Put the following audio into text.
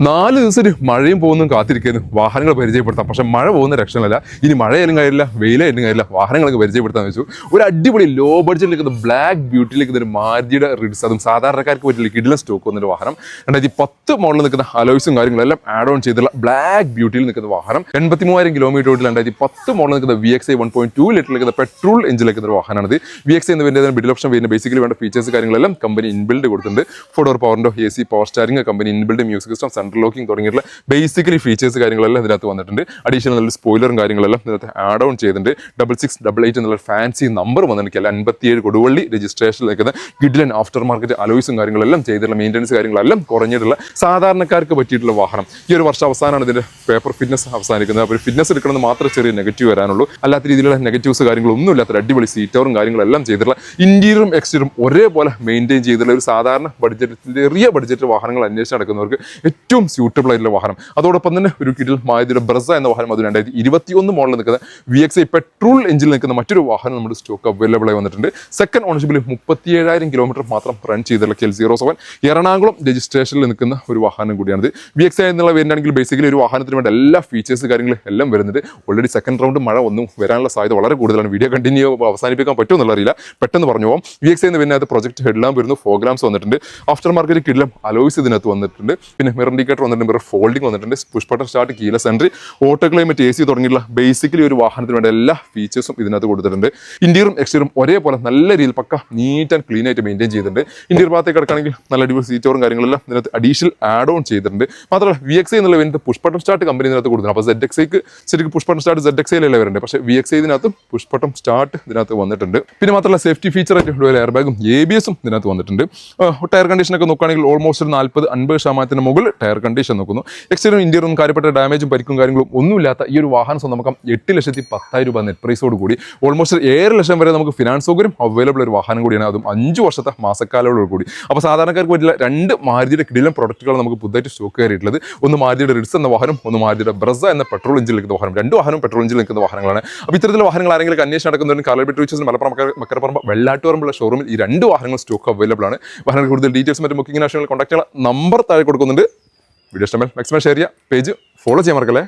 4 ദിവസം ഒരു മഴയും പോകുന്നതും കാത്തിരിക്കുന്നു വാഹനങ്ങൾ പരിചയപ്പെടുത്താം. പക്ഷെ മഴ പോകുന്ന രക്ഷണമല്ല. ഇനി മഴയായാലും കാര്യമില്ല, വെയിലായാലും കാര്യമില്ല, വാഹനങ്ങൾക്ക് പരിചയപ്പെടുത്താൻ വെച്ചു. ഒരു അടിപൊളി ലോ ബഡ്ജറ്റിൽ നിൽക്കുന്ന ബ്ലാക്ക് ബ്യൂട്ടിയിൽ നിൽക്കുന്ന ഒരു മാരുതിയുടെ റിഡ്സ്, അതും സാധാരണക്കാർക്ക് പറ്റില്ല കിടിലൻ സ്റ്റോക്ക് വന്നൊരു വാഹനം. 2010 മോഡലിൽ നിൽക്കുന്ന അലോയ്സും കാര്യങ്ങളെല്ലാം ആഡ് ഓൺ ചെയ്തുള്ള ബ്ലാക്ക് ബ്യൂട്ടിയിൽ നിൽക്കുന്ന വാഹനം. 83,000 കിലോമീറ്റർ ഓടിൽ 2010 മോഡലിൽ നിൽക്കുന്ന VXI 1.2 ലിറ്റർ നിൽക്കുന്ന പെട്രോൾ എഞ്ചിൻ നിൽക്കുന്ന ഒരു വാഹനമാണിത്. VXI എന്ന് പറയുന്നത് ബിഡിൽ ഓപ്ഷൻ വരുന്ന ബേസിക്കലി വേണ്ട ഫീച്ചേഴ്സ് കാര്യങ്ങളെല്ലാം കമ്പനി ഇൻബിൽഡ് കൊടുത്തിട്ടുണ്ട്. 4 പവറിൻ്റെ AC power സ്റ്റാരിംഗ്, company inbuilt music system, central locking തുടങ്ങിയിട്ടുള്ള ബേസിക്കലി ഫീച്ചേഴ്സ് കാര്യങ്ങളെല്ലാം ഇതിനകത്ത് വന്നിട്ടുണ്ട്. അഡീഷണൽ നല്ല സ്പോയിലറും കാര്യങ്ങളെല്ലാം ഇതിനകത്ത് ആഡ് ഓൺ ചെയ്തിട്ടുണ്ട്. 6688 എന്നുള്ള ഫാൻസി നമ്പർ വന്നിട്ടുണ്ട്. 57 കൊടുവള്ളി രജിസ്ട്രേഷൻ നിൽക്കുന്ന ഗിഡ്ലൻ ആഫ്റ്റർ മാർക്കറ്റ് അലോയ്സും കാര്യങ്ങളെല്ലാം ചെയ്തിട്ടുള്ള മെയിൻ്റനൻസ് കാര്യങ്ങളെല്ലാം കുറഞ്ഞിട്ടുള്ള സാധാരണക്കാർക്ക് പറ്റിയിട്ടുള്ള വാഹനം. ഈ ഒരു വർഷം അവസാനമാണ് ഇതിന്റെ പേപ്പർ ഫിറ്റ്നസ് അവസാനിക്കുന്നത്. അപ്പോൾ ഫിറ്റ്നസ് എടുക്കണമെന്ന് മാത്രമേ ചെറിയ നെഗറ്റീവ് വരാനുള്ളൂ. അല്ലാത്ത രീതിയിലുള്ള നെഗറ്റീവ്സ് കാര്യങ്ങളൊന്നും ഇല്ലാത്ത അടിപൊളി സീറ്ററും കാര്യങ്ങളെല്ലാം ചെയ്തിട്ടുള്ള ഇന്റീരിയറും എക്സ്റ്റീരിയറും ഒരേപോലെ മെയിൻറ്റെയിൻ ചെയ്തിട്ടുള്ള ഒരു സാധാരണ ബഡ്ജറ്റ് ചെറിയ ബഡ്ജറ്റ് വാഹനങ്ങൾ അന്വേഷിച്ച് നടക്കുന്നവർക്ക് ഏറ്റവും സ്യൂട്ടബിൾ ആയിട്ടുള്ള വാഹനം. അതോടൊപ്പം തന്നെ ഒരു കിടിൽ മാരുതിയുടെ ബ്രസ എന്ന വാഹനം, അത് 2021 മോഡലിൽ നിൽക്കുന്ന VXI പെട്രോൾ എഞ്ചിനിൽ നിൽക്കുന്ന മറ്റൊരു വാഹനം നമ്മുടെ സ്റ്റോക്ക് അവൈലബിൾ ആയി വന്നിട്ടുണ്ട്. സെക്കൻഡ് ഓണർഷിപ്പിൽ 37,000 കിലോമീറ്റർ മാത്രം റൺ ചെയ്തിട്ടുള്ള KL07 എറണാകുളം രജിസ്ട്രേഷനിൽ നിൽക്കുന്ന ഒരു വാഹനം കൂടിയാണിത്. VXI എന്നുള്ള വേരിയന്റാണെങ്കിൽ ബേസിക്കലി ഒരു വാഹനത്തിന് വേണ്ട എല്ലാ ഫീച്ചേഴ്സ് കാര്യങ്ങളും എല്ലാം വരുന്നുണ്ട്. ഓൾറെഡി സെക്കൻഡ് റൗണ്ട് മഴ ഒന്നും വരാനുള്ള സാധ്യത വളരെ കൂടുതലാണ്. വീഡിയോ കണ്ടിന്യൂ അവസാനിപ്പിക്കാൻ പറ്റുമെന്നുള്ള അറിയില്ല, പെട്ടെന്ന് പറഞ്ഞു പോകാം. VXI എന്ന് വരുന്നത് പ്രൊജക്ട് ഹെഡ്ലാമ്പ് വരുന്നു, ഫോഗ്രാംസ് വന്നിട്ടുണ്ട്, ആഫ്റ്റർ മാർക്കറ്റ് കിടിലം അലോയ്സ് ഇതിനകത്ത് വന്നിട്ടുണ്ട്, പിന്നെ മിറർ ഇൻഡിക്കേറ്റർ വന്നിട്ടുണ്ട്, മിറർ ഫോൾഡിംഗ് വന്നിട്ടുണ്ട്, push button start, keyless entry, auto climate AC തുടങ്ങിയിട്ടുള്ള ബേസിക്കലി ഒരു വാഹനത്തിന് വേണ്ട എല്ലാ ഫീച്ചേഴ്സും ഇതിനകത്ത് കൊടുത്തിട്ടുണ്ട്. ഇന്റീരിയറും എക്സ്റ്റീരിയറും ഒരേപോലെ നല്ല രീതിയിൽ പക്ക നീറ്റ് ആൻഡ് ക്ലീൻ ആയിട്ട് മെയിൻറ്റെയിൻ ചെയ്തിട്ടുണ്ട്. ഇന്റീരിയർ ഭാഗത്തേക്ക് കിടക്കുകയാണെങ്കിൽ നല്ല അടിപൊളി സീറ്ററും കാര്യങ്ങളെല്ലാം ഇതിനകത്ത് അഡീഷണൽ ആഡ് ഓൺ ചെയ്തിട്ടുണ്ട്. മാത്രമല്ല VXI എന്നുള്ള വേണ്ടി പുഷ് ബട്ടൺ സ്റ്റാർട്ട് കമ്പനി ഇതിനകത്ത് കൊടുത്തിട്ടുണ്ട്. അപ്പോൾ ZXIക്ക് ശരിക്കും പുഷ് ബട്ടൺ സ്റ്റാർട്ട് ZXIയിലല്ലേ വരുന്നുണ്ട്, പക്ഷേ VXI ഇതിനകത്ത് പുഷ് ബട്ടൺ സ്റ്റാർട്ട് ഇതിനകത്ത് വന്നിട്ടുണ്ട്. പിന്നെ മാത്രമല്ല സേഫ്റ്റി ഫീച്ചർ ആയിട്ട് എയർ ബാഗും ABS-ഉം ഇതിനകത്ത് വന്നിട്ടുണ്ട്. ടയർ കണ്ടീഷനൊക്കെ നോക്കുകയാണെങ്കിൽ ഓൾമോസ്റ്റ് 40-50% മുകളിൽ ടയർ കണ്ടീഷൻ നോക്കുന്നു. എക്സ്റ്റീരിയറും ഇന്റീരിയറും കാര്യപ്പെട്ട ഡാമേജും പരിക്കും കാര്യങ്ങളും ഒന്നുമില്ലാത്ത ഈ ഒരു വാഹനം സ്വന്തമാക്കാം 8,10,000 രൂപ നെറ്റ് പ്രൈസോട് കൂടി. ഓൾമോസ്റ്റ് 7 ലക്ഷം വരെ നമുക്ക് ഫിനാൻസ് സൗകര്യം അവൈലബിൾ ഒരു വാഹനം കൂടിയാണ്, അതും 5 വർഷത്തെ മാസക്കാലോട് കൂടി. അപ്പോൾ സാധാരണക്കാർക്ക് പറ്റില്ല 2 മാരുതിയുടെ കിടിലൻ പ്രൊഡക്റ്റുകൾ നമുക്ക് പുതുതായിട്ട് സ്റ്റോക്ക് കയറിയിട്ടുള്ളത്. ഒന്ന് മാരുതിയുടെ റിഡ്സ് എന്ന വാഹനം, ഒന്ന് മാരുതിയുടെ ബ്രസ എന്ന പെട്രോൾ എഞ്ചിൻ നിൽക്കുന്ന വാഹനം. 2 വാഹനം പെട്രോൾ എഞ്ചിൻ നിൽക്കുന്ന വാഹനങ്ങളാണ്. അപ്പോൾ ഇത്തരത്തിലുള്ള വാഹനങ്ങൾ ആരെങ്കിലും അന്വേഷണം നടക്കുന്നുണ്ടെങ്കിൽ കാലബെറ്റ് റീച്ചേഴ്സിന് മലപ്പുറം മക്കരപ്പറമ്പ് വെള്ളാട്ടുപറമ്പുള്ള ഷോറൂമിൽ ഈ 2 വാഹനങ്ങൾ സ്റ്റോക്ക് അവൈലബിൾ ആണ്. വാഹനങ്ങൾ കൂടുതൽ ഡീറ്റെയിൽസ് മറ്റും ബുക്കിംഗ് നാഷണൽ കോൺടാക്ട് നമ്പർ താഴെ കൊടുക്കുന്നുണ്ട്. വീഡിയോ ഇഷ്ടമായി മാക്സിമം ഷെയർ ചെയ്യുക, പേജ് ഫോളോ ചെയ്യാൻ മറക്കല്ലേ.